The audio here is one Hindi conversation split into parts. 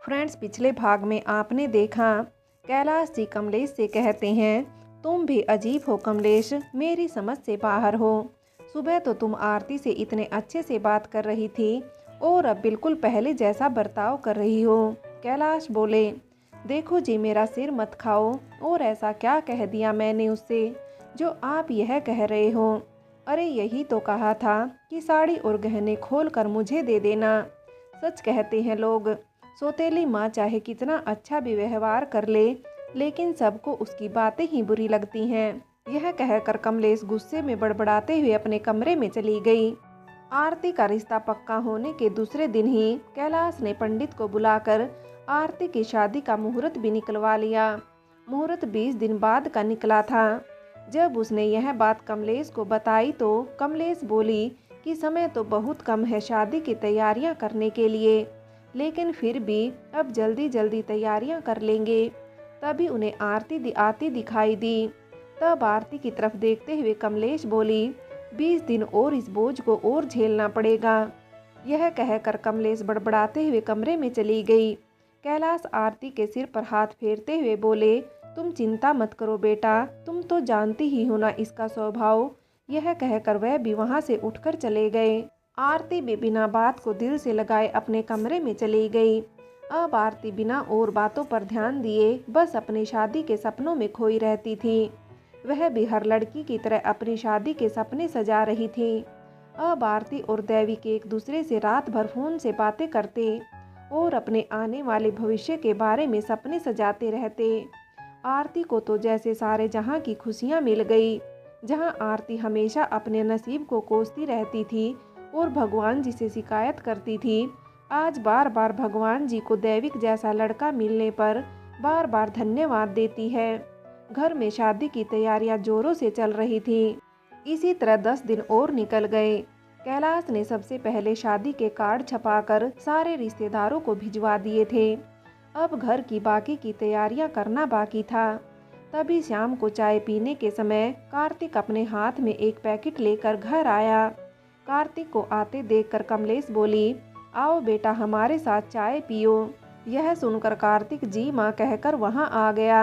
फ्रेंड्स, पिछले भाग में आपने देखा कैलाश जी कमलेश से कहते हैं, तुम भी अजीब हो कमलेश, मेरी समझ से बाहर हो। सुबह तो तुम आरती से इतने अच्छे से बात कर रही थी और अब बिल्कुल पहले जैसा बर्ताव कर रही हो। कैलाश बोले, देखो जी, मेरा सिर मत खाओ। और ऐसा क्या कह दिया मैंने उससे जो आप यह कह रहे हो? अरे यही तो कहा था कि साड़ी और गहने खोल कर मुझे दे देना। सच कहते हैं लोग, सौतेली माँ चाहे कितना अच्छा भी व्यवहार कर ले, लेकिन सबको उसकी बातें ही बुरी लगती हैं। यह कहकर कमलेश गुस्से में बड़बड़ाते हुए अपने कमरे में चली गई। आरती का रिश्ता पक्का होने के दूसरे दिन ही कैलाश ने पंडित को बुलाकर आरती की शादी का मुहूर्त भी निकलवा लिया। मुहूर्त 20 दिन बाद का निकला था। जब उसने यह बात कमलेश को बताई तो कमलेश बोली कि समय तो बहुत कम है शादी की तैयारियां करने के लिए, लेकिन फिर भी अब जल्दी जल्दी तैयारियां कर लेंगे। तभी उन्हें आरती आती दिखाई दी। तब आरती की तरफ देखते हुए कमलेश बोली, 20 दिन और इस बोझ को और झेलना पड़ेगा। यह कहकर कमलेश बड़बड़ाते हुए कमरे में चली गई। कैलाश आरती के सिर पर हाथ फेरते हुए बोले, तुम चिंता मत करो बेटा, तुम तो जानती ही हो ना इसका स्वभाव। यह कहकर वह भी वहां से उठकर चले गए। आरती भी बिना बात को दिल से लगाए अपने कमरे में चली गई। अब आरती बिना और बातों पर ध्यान दिए बस अपनी शादी के सपनों में खोई रहती थी। वह भी हर लड़की की तरह अपनी शादी के सपने सजा रही थी। अब आरती और दैविक एक दूसरे से रात भर फोन से बातें करते और अपने आने वाले भविष्य के बारे में सपने सजाते रहते। आरती को तो जैसे सारे जहां की खुशियां मिल गई। जहां आरती हमेशा अपने नसीब को कोसती रहती थी और भगवान जी से शिकायत करती थी, आज बार बार भगवान जी को दैविक जैसा लड़का मिलने पर बार बार धन्यवाद देती है। घर में शादी की तैयारियां जोरों से चल रही थी। इसी तरह 10 दिन और निकल गए। कैलाश ने सबसे पहले शादी के कार्ड छपाकर सारे रिश्तेदारों को भिजवा दिए थे। अब घर की बाकी की तैयारियां करना बाकी था। तभी शाम को चाय पीने के समय कार्तिक अपने हाथ में एक पैकेट लेकर घर आया। कार्तिक को आते देखकर कमलेश बोली, आओ बेटा हमारे साथ चाय पियो। यह सुनकर कार्तिक जी माँ कहकर वहां आ गया।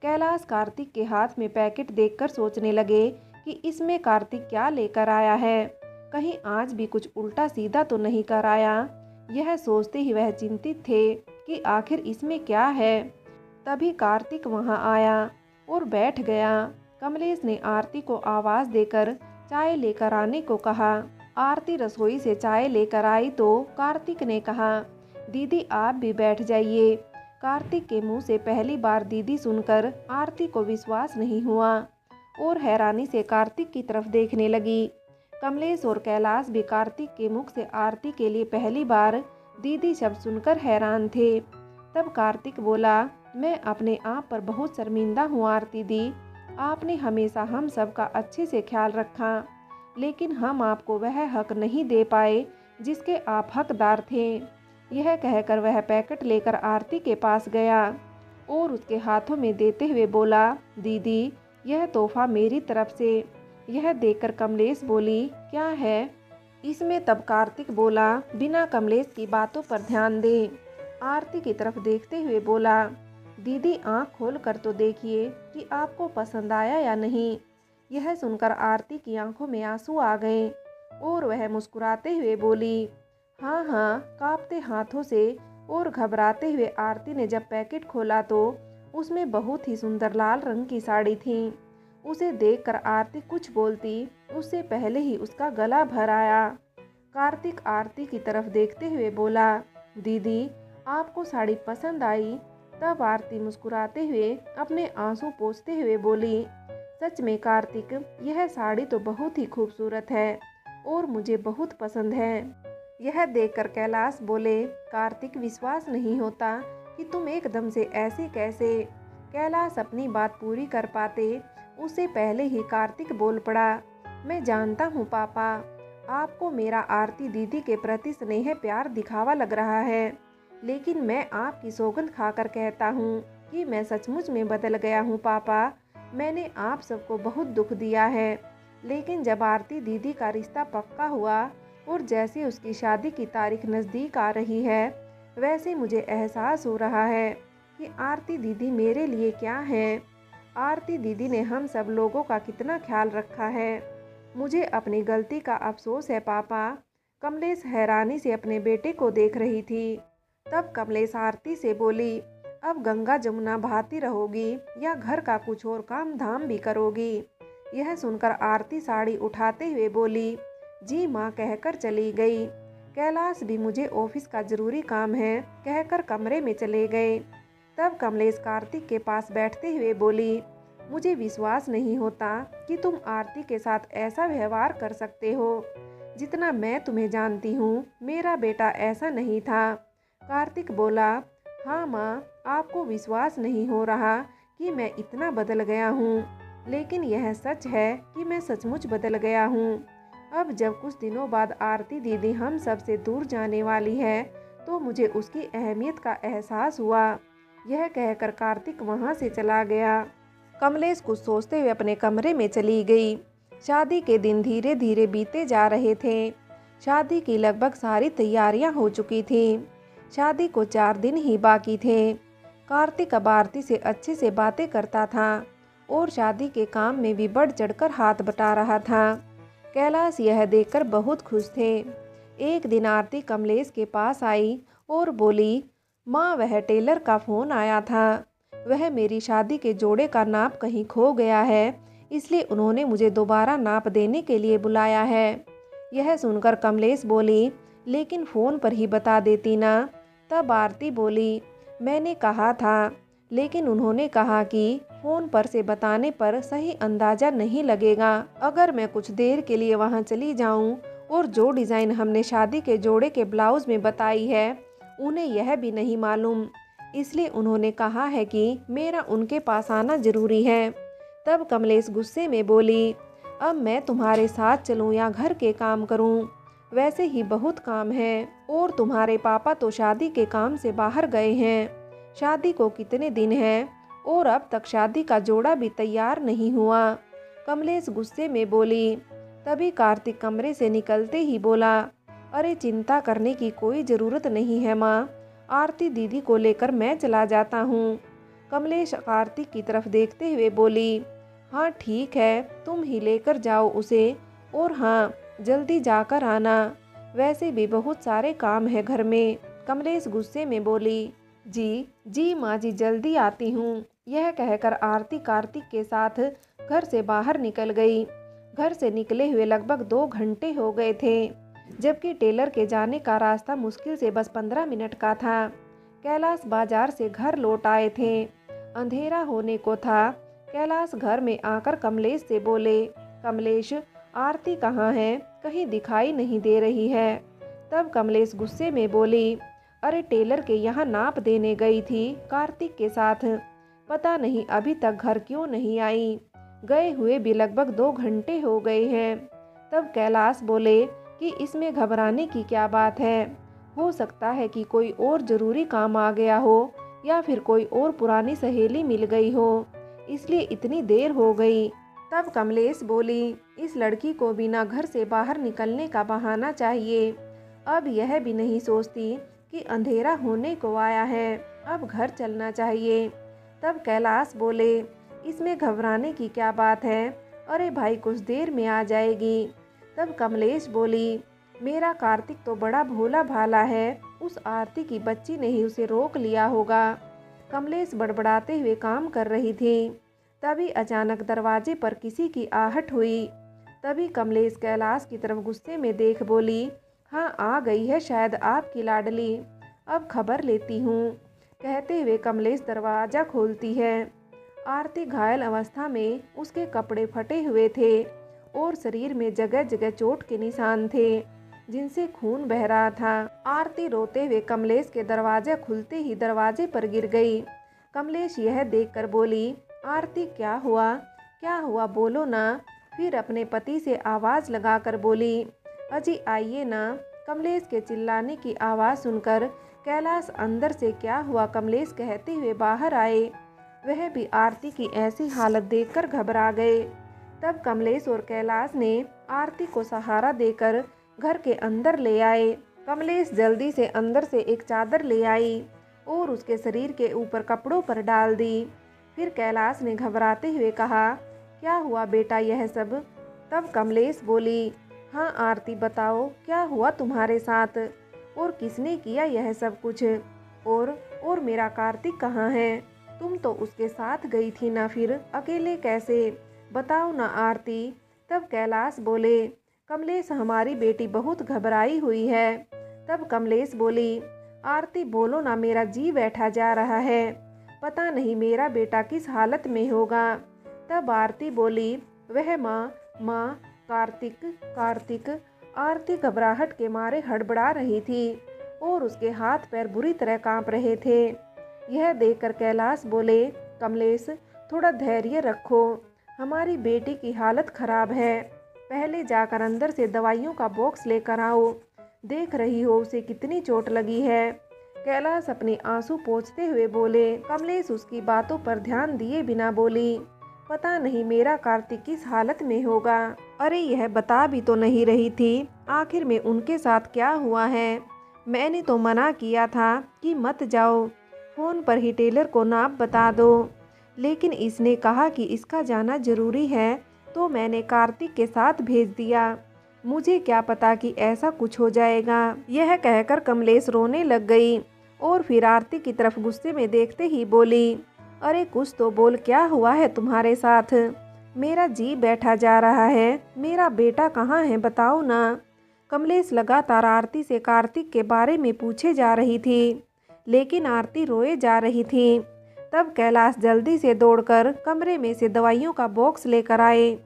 कैलाश कार्तिक के हाथ में पैकेट देखकर सोचने लगे कि इसमें कार्तिक क्या लेकर आया है, कहीं आज भी कुछ उल्टा सीधा तो नहीं कर आया। यह सोचते ही वह चिंतित थे कि आखिर इसमें क्या है। तभी कार्तिक वहां आया और बैठ गया। कमलेश ने आरती को आवाज देकर चाय लेकर आने को कहा। आरती रसोई से चाय लेकर आई तो कार्तिक ने कहा, दीदी आप भी बैठ जाइए। कार्तिक के मुंह से पहली बार दीदी सुनकर आरती को विश्वास नहीं हुआ और हैरानी से कार्तिक की तरफ देखने लगी। कमलेश और कैलाश भी कार्तिक के मुख से आरती के लिए पहली बार दीदी शब्द सुनकर हैरान थे। तब कार्तिक बोला, मैं अपने आप पर बहुत शर्मिंदा हूँ आरती दी। आपने हमेशा हम सबका अच्छे से ख्याल रखा, लेकिन हम आपको वह हक नहीं दे पाए जिसके आप हकदार थे। यह कहकर वह पैकेट लेकर आरती के पास गया और उसके हाथों में देते हुए बोला, दीदी यह तोहफा मेरी तरफ से। यह देखकर कमलेश बोली, क्या है इसमें? तब कार्तिक बोला, बिना कमलेश की बातों पर ध्यान दे। आरती की तरफ देखते हुए बोला, दीदी आंख खोल कर तो देखिए कि आपको पसंद आया या नहीं। यह सुनकर आरती की आंखों में आंसू आ गए और वह मुस्कुराते हुए बोली, हाँ हाँ। कांपते हाथों से और घबराते हुए आरती ने जब पैकेट खोला तो उसमें बहुत ही सुंदर लाल रंग की साड़ी थी। उसे देखकर आरती कुछ बोलती उससे पहले ही उसका गला भर आया। कार्तिक आरती की तरफ देखते हुए बोला, दीदी आपको साड़ी पसंद आई? तब आरती मुस्कुराते हुए अपने आंसू पोंछते हुए बोली, सच में कार्तिक, यह साड़ी तो बहुत ही खूबसूरत है और मुझे बहुत पसंद है। यह देखकर कैलाश बोले, कार्तिक विश्वास नहीं होता कि तुम एकदम से ऐसे कैसे। कैलाश अपनी बात पूरी कर पाते उससे पहले ही कार्तिक बोल पड़ा, मैं जानता हूँ पापा, आपको मेरा आरती दीदी के प्रति स्नेह प्यार दिखावा लग रहा है, लेकिन मैं आपकी सौगंध खाकर कहता हूँ कि मैं सचमुच में बदल गया हूँ पापा। मैंने आप सबको बहुत दुख दिया है, लेकिन जब आरती दीदी का रिश्ता पक्का हुआ और जैसे उसकी शादी की तारीख नज़दीक आ रही है, वैसे मुझे एहसास हो रहा है कि आरती दीदी मेरे लिए क्या है। आरती दीदी ने हम सब लोगों का कितना ख्याल रखा है। मुझे अपनी गलती का अफसोस है पापा। कमलेश हैरानी से अपने बेटे को देख रही थी। तब कमलेश आरती से बोली, अब गंगा जमुना बहाती रहोगी या घर का कुछ और काम धाम भी करोगी? यह सुनकर आरती साड़ी उठाते हुए बोली, जी माँ कहकर चली गई। कैलाश भी मुझे ऑफिस का जरूरी काम है कहकर कमरे में चले गए। तब कमलेश कार्तिक के पास बैठते हुए बोली, मुझे विश्वास नहीं होता कि तुम आरती के साथ ऐसा व्यवहार कर सकते हो। जितना मैं तुम्हें जानती हूँ मेरा बेटा ऐसा नहीं था। कार्तिक बोला, हाँ माँ, आपको विश्वास नहीं हो रहा कि मैं इतना बदल गया हूँ, लेकिन यह सच है कि मैं सचमुच बदल गया हूँ। अब जब कुछ दिनों बाद आरती दीदी हम सब से दूर जाने वाली है तो मुझे उसकी अहमियत का एहसास हुआ। यह कहकर कार्तिक वहाँ से चला गया। कमलेश कुछ सोचते हुए अपने कमरे में चली गई। शादी के दिन धीरे धीरे बीते जा रहे थे। शादी की लगभग सारी तैयारियां हो चुकी थी। शादी को 4 दिन ही बाकी थे। कार्तिक अब आरती से अच्छे से बातें करता था और शादी के काम में भी बढ़ चढ़कर हाथ बटा रहा था। कैलाश यह देखकर बहुत खुश थे। एक दिन आरती कमलेश के पास आई और बोली, माँ वह टेलर का फ़ोन आया था। वह मेरी शादी के जोड़े का नाप कहीं खो गया है, इसलिए उन्होंने मुझे दोबारा नाप देने के लिए बुलाया है। यह सुनकर कमलेश बोली, लेकिन फ़ोन पर ही बता देती ना। तब आरती बोली, मैंने कहा था, लेकिन उन्होंने कहा कि फ़ोन पर से बताने पर सही अंदाज़ा नहीं लगेगा। अगर मैं कुछ देर के लिए वहाँ चली जाऊँ और जो डिज़ाइन हमने शादी के जोड़े के ब्लाउज़ में बताई है उन्हें यह भी नहीं मालूम, इसलिए उन्होंने कहा है कि मेरा उनके पास आना ज़रूरी है। तब कमलेश गुस्से में बोली, अब मैं तुम्हारे साथ चलूँ या घर के काम करूँ? वैसे ही बहुत काम है और तुम्हारे पापा तो शादी के काम से बाहर गए हैं। शादी को कितने दिन हैं और अब तक शादी का जोड़ा भी तैयार नहीं हुआ। कमलेश गुस्से में बोली। तभी कार्तिक कमरे से निकलते ही बोला, अरे चिंता करने की कोई ज़रूरत नहीं है माँ, आरती दीदी को लेकर मैं चला जाता हूँ। कमलेश कार्तिक की तरफ देखते हुए बोली, हाँ ठीक है, तुम ही लेकर जाओ उसे, और हाँ जल्दी जाकर आना, वैसे भी बहुत सारे काम है घर में। कमलेश गुस्से में बोली, जी जी माँ जी, जल्दी आती हूँ। यह कहकर आरती कार्तिक के साथ घर से बाहर निकल गई। घर से निकले हुए लगभग 2 घंटे हो गए थे, जबकि टेलर के जाने का रास्ता मुश्किल से बस 15 मिनट का था। कैलाश बाजार से घर लौट आए थे। अंधेरा होने को था। कैलाश घर में आकर कमलेश से बोले, कमलेश आरती कहाँ है, कहीं दिखाई नहीं दे रही है। तब कमलेश गुस्से में बोली, अरे टेलर के यहाँ नाप देने गई थी कार्तिक के साथ, पता नहीं अभी तक घर क्यों नहीं आई, गए हुए भी लगभग 2 घंटे हो गए हैं। तब कैलाश बोले कि इसमें घबराने की क्या बात है, हो सकता है कि कोई और ज़रूरी काम आ गया हो या फिर कोई और पुरानी सहेली मिल गई हो, इसलिए इतनी देर हो गई। तब कमलेश बोली, इस लड़की को बिना घर से बाहर निकलने का बहाना चाहिए। अब यह भी नहीं सोचती कि अंधेरा होने को आया है, अब घर चलना चाहिए। तब कैलाश बोले, इसमें घबराने की क्या बात है, अरे भाई कुछ देर में आ जाएगी। तब कमलेश बोली, मेरा कार्तिक तो बड़ा भोला भाला है, उस आरती की बच्ची ने ही उसे रोक लिया होगा। कमलेश बड़बड़ाते हुए काम कर रही थी। तभी अचानक दरवाजे पर किसी की आहट हुई। तभी कमलेश कैलाश की तरफ गुस्से में देख बोली, हाँ आ गई है शायद आपकी लाडली, अब खबर लेती हूँ। कहते हुए कमलेश दरवाज़ा खोलती है। आरती घायल अवस्था में, उसके कपड़े फटे हुए थे और शरीर में जगह जगह चोट के निशान थे जिनसे खून बह रहा था। आरती रोते हुए कमलेश के दरवाजा खुलते ही दरवाजे पर गिर गई। कमलेश यह देखकर बोली, आरती क्या हुआ बोलो ना। फिर अपने पति से आवाज़ लगाकर बोली, अजी आइए ना। कमलेश के चिल्लाने की आवाज़ सुनकर कैलाश अंदर से क्या हुआ कमलेश कहते हुए बाहर आए। वह भी आरती की ऐसी हालत देखकर घबरा गए। तब कमलेश और कैलाश ने आरती को सहारा देकर घर के अंदर ले आए। कमलेश जल्दी से अंदर से एक चादर ले आई और उसके शरीर के ऊपर कपड़ों पर डाल दी। फिर कैलाश ने घबराते हुए कहा, क्या हुआ बेटा यह सब? तब कमलेश बोली, हाँ आरती बताओ क्या हुआ तुम्हारे साथ और किसने किया यह सब कुछ? और मेरा कार्तिक कहाँ है? तुम तो उसके साथ गई थी ना, फिर अकेले कैसे? बताओ ना आरती। तब कैलाश बोले, कमलेश हमारी बेटी बहुत घबराई हुई है। तब कमलेश बोली, आरती बोलो ना, मेरा जी बैठा जा रहा है, पता नहीं मेरा बेटा किस हालत में होगा। तब आरती बोली, वह माँ कार्तिक कार्तिक। आरती घबराहट के मारे हड़बड़ा रही थी और उसके हाथ पैर बुरी तरह कांप रहे थे। यह देखकर कैलाश बोले, कमलेश थोड़ा धैर्य रखो, हमारी बेटी की हालत खराब है, पहले जाकर अंदर से दवाइयों का बॉक्स लेकर आओ, देख रही हो उसे कितनी चोट लगी है। कैलाश अपने आंसू पोंछते हुए बोले। कमलेश उसकी बातों पर ध्यान दिए बिना बोली, पता नहीं मेरा कार्तिक किस हालत में होगा। अरे यह बता भी तो नहीं रही थी आखिर में उनके साथ क्या हुआ है। मैंने तो मना किया था कि मत जाओ, फ़ोन पर ही टेलर को नाप बता दो, लेकिन इसने कहा कि इसका जाना जरूरी है तो मैंने कार्तिक के साथ भेज दिया। मुझे क्या पता कि ऐसा कुछ हो जाएगा। यह कहकर कमलेश रोने लग गई और फिर आरती की तरफ गुस्से में देखते ही बोली, अरे कुछ तो बोल, क्या हुआ है तुम्हारे साथ? मेरा जी बैठा जा रहा है, मेरा बेटा कहाँ है बताओ ना। कमलेश लगातार आरती से कार्तिक के बारे में पूछे जा रही थी, लेकिन आरती रोए जा रही थी। तब कैलाश जल्दी से दौड़कर कमरे में से दवाइयों का बॉक्स लेकर आए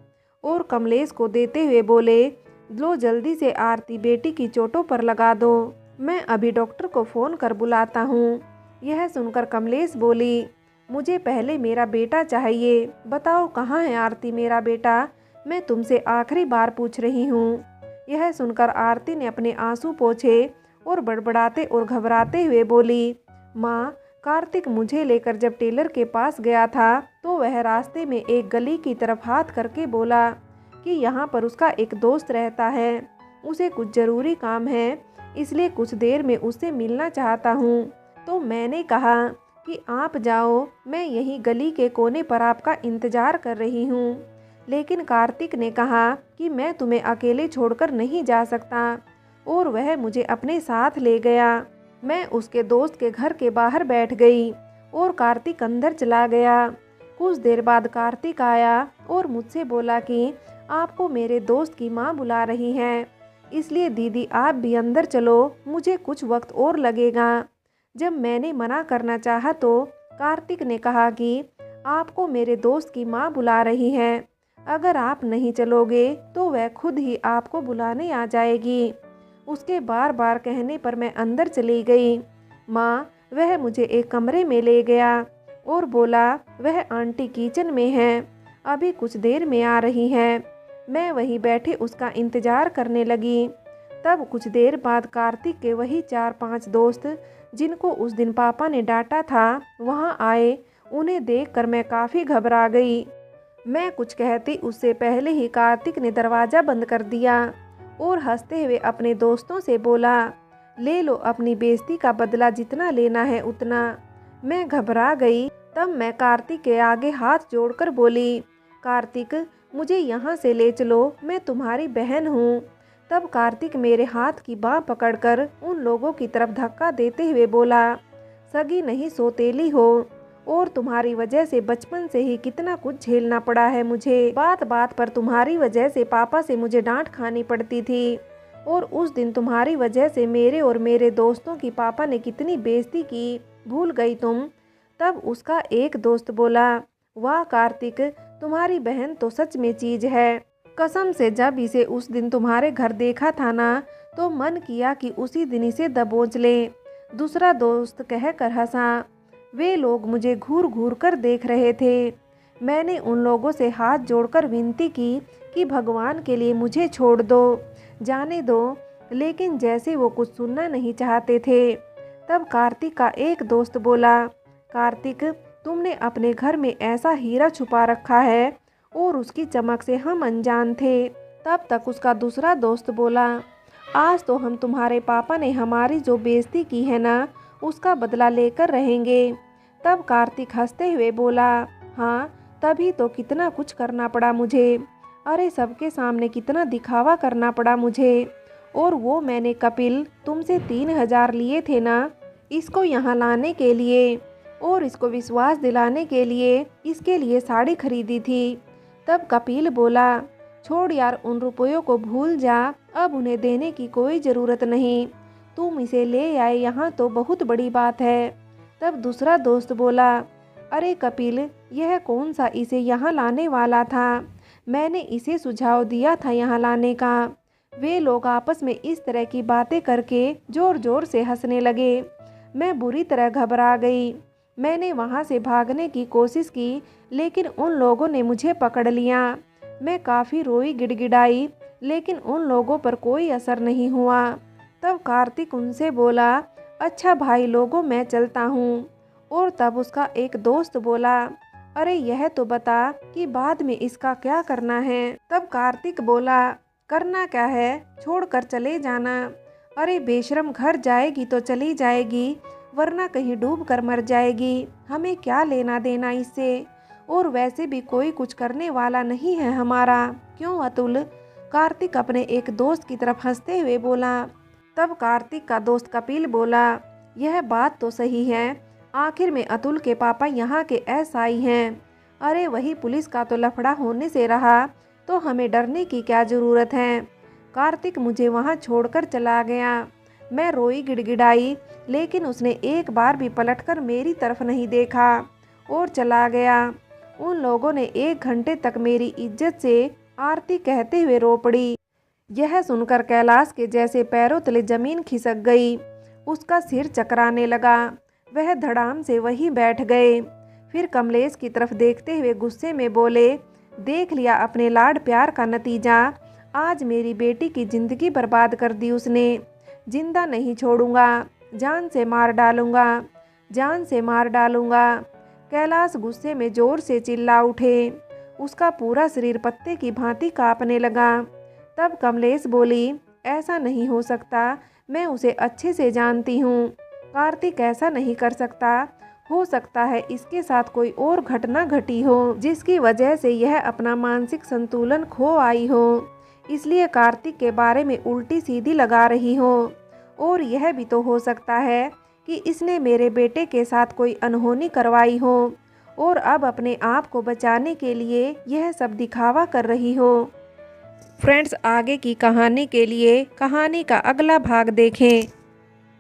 और कमलेश को देते हुए बोले, लो जल्दी से आरती बेटी की चोटों पर लगा दो, मैं अभी डॉक्टर को फ़ोन कर बुलाता हूँ। यह सुनकर कमलेश बोली, मुझे पहले मेरा बेटा चाहिए, बताओ कहाँ है आरती मेरा बेटा, मैं तुमसे आखिरी बार पूछ रही हूँ। यह सुनकर आरती ने अपने आंसू पोंछे और बड़बड़ाते और घबराते हुए बोली, माँ कार्तिक मुझे लेकर जब टेलर के पास गया था तो वह रास्ते में एक गली की तरफ हाथ करके बोला कि यहाँ पर उसका एक दोस्त रहता है, उसे कुछ ज़रूरी काम है, इसलिए कुछ देर में उससे मिलना चाहता हूँ। तो मैंने कहा कि आप जाओ, मैं यहीं गली के कोने पर आपका इंतज़ार कर रही हूँ। लेकिन कार्तिक ने कहा कि मैं तुम्हें अकेले छोड़कर नहीं जा सकता और वह मुझे अपने साथ ले गया। मैं उसके दोस्त के घर के बाहर बैठ गई और कार्तिक अंदर चला गया। कुछ देर बाद कार्तिक आया और मुझसे बोला कि आपको मेरे दोस्त की माँ बुला रही हैं, इसलिए दीदी आप भी अंदर चलो, मुझे कुछ वक्त और लगेगा। जब मैंने मना करना चाहा तो कार्तिक ने कहा कि आपको मेरे दोस्त की माँ बुला रही है, अगर आप नहीं चलोगे तो वह खुद ही आपको बुलाने आ जाएगी। उसके बार बार कहने पर मैं अंदर चली गई। माँ वह मुझे एक कमरे में ले गया और बोला, वह आंटी किचन में है, अभी कुछ देर में आ रही है। मैं वहीं बैठे उसका इंतज़ार करने लगी। तब कुछ देर बाद कार्तिक के वही 4-5 दोस्त जिनको उस दिन पापा ने डांटा था वहाँ आए। उन्हें देखकर मैं काफ़ी घबरा गई। मैं कुछ कहती उससे पहले ही कार्तिक ने दरवाज़ा बंद कर दिया और हंसते हुए अपने दोस्तों से बोला, ले लो अपनी बेइज्जती का बदला, जितना लेना है उतना। मैं घबरा गई। तब मैं कार्तिक के आगे हाथ जोड़कर बोली, कार्तिक मुझे यहाँ से ले चलो, मैं तुम्हारी बहन हूँ। तब कार्तिक मेरे हाथ की बाँह पकड़कर उन लोगों की तरफ धक्का देते हुए बोला, सगी नहीं सौतेली हो और तुम्हारी वजह से बचपन से ही कितना कुछ झेलना पड़ा है मुझे। बात बात पर तुम्हारी वजह से पापा से मुझे डांट खानी पड़ती थी और उस दिन तुम्हारी वजह से मेरे और मेरे दोस्तों की पापा ने कितनी बेइज्जती की, भूल गई तुम। तब उसका एक दोस्त बोला, वाह कार्तिक तुम्हारी बहन तो सच में चीज़ है, कसम से जब इसे उस दिन तुम्हारे घर देखा था ना तो मन किया कि उसी दिन इसे दबोच ले। दूसरा दोस्त कहकर हंसा। वे लोग मुझे घूर घूर कर देख रहे थे। मैंने उन लोगों से हाथ जोड़कर विनती की कि भगवान के लिए मुझे छोड़ दो, जाने दो, लेकिन जैसे वो कुछ सुनना नहीं चाहते थे। तब कार्तिक का एक दोस्त बोला, कार्तिक तुमने अपने घर में ऐसा हीरा छुपा रखा है और उसकी चमक से हम अनजान थे। तब तक उसका दूसरा दोस्त बोला, आज तो हम तुम्हारे पापा ने हमारी जो बेइज्जती की है ना, उसका बदला लेकर रहेंगे। तब कार्तिक हंसते हुए बोला, हाँ तभी तो कितना कुछ करना पड़ा मुझे। अरे सबके सामने कितना दिखावा करना पड़ा मुझे। और वो मैंने कपिल तुमसे 3,000 लिए थे ना, इसको यहाँ लाने के लिए और इसको विश्वास दिलाने के लिए, इसके लिए साड़ी खरीदी थी। तब कपिल बोला, छोड़ यार, उन रुपयों को भूल जा, अब उन्हें देने की कोई ज़रूरत नहीं। तुम इसे ले आए यहाँ तो बहुत बड़ी बात है। तब दूसरा दोस्त बोला, अरे कपिल, यह कौन सा इसे यहाँ लाने वाला था? मैंने इसे सुझाव दिया था यहाँ लाने का। वे लोग आपस में इस तरह की बातें करके जोर जोर से हंसने लगे। मैं बुरी तरह घबरा गई। मैंने वहाँ से भागने की कोशिश की, लेकिन उन लोगों ने मुझे पकड़ लिया। मैं काफ़ी रोई गिड़गिड़ाई, लेकिन उन लोगों पर कोई असर नहीं हुआ। तब कार्तिक उनसे बोला, अच्छा भाई लोगों, मैं चलता हूँ। और तब उसका एक दोस्त बोला, अरे यह तो बता कि बाद में इसका क्या करना है? तब कार्तिक बोला, करना क्या है, छोड़कर चले जाना। अरे बेशरम, घर जाएगी तो चली जाएगी, वरना कहीं डूब कर मर जाएगी, हमें क्या लेना देना इससे। और वैसे भी कोई कुछ करने वाला नहीं है हमारा, क्यों अतुल? कार्तिक अपने एक दोस्त की तरफ हंसते हुए बोला। तब कार्तिक का दोस्त कपिल बोला, यह बात तो सही है, आखिर में अतुल के पापा यहाँ के एसआई हैं। अरे वही पुलिस का तो लफड़ा होने से रहा, तो हमें डरने की क्या ज़रूरत है। कार्तिक मुझे वहाँ छोड़कर चला गया। मैं रोई गिड़गिड़ाई, लेकिन उसने एक बार भी पलटकर मेरी तरफ नहीं देखा और चला गया। उन लोगों ने 1 घंटे तक मेरी इज्जत से आरती कहते हुए रो पड़ी। यह सुनकर कैलाश के जैसे पैरों तले जमीन खिसक गई। उसका सिर चकराने लगा। वह धड़ाम से वहीं बैठ गए। फिर कमलेश की तरफ देखते हुए गुस्से में बोले, देख लिया अपने लाड प्यार का नतीजा। आज मेरी बेटी की ज़िंदगी बर्बाद कर दी उसने। जिंदा नहीं छोड़ूंगा, जान से मार डालूंगा, जान से मार डालूंगा। कैलाश गुस्से में ज़ोर से चिल्ला उठे। उसका पूरा शरीर पत्ते की भांति कांपने लगा। तब कमलेश बोली, ऐसा नहीं हो सकता, मैं उसे अच्छे से जानती हूँ। कार्तिक ऐसा नहीं कर सकता। हो सकता है इसके साथ कोई और घटना घटी हो, जिसकी वजह से यह अपना मानसिक संतुलन खो आई हो, इसलिए कार्तिक के बारे में उल्टी सीधी लगा रही हो। और यह भी तो हो सकता है कि इसने मेरे बेटे के साथ कोई अनहोनी करवाई हो और अब अपने आप को बचाने के लिए यह सब दिखावा कर रही हो। फ्रेंड्स, आगे की कहानी के लिए कहानी का अगला भाग देखें।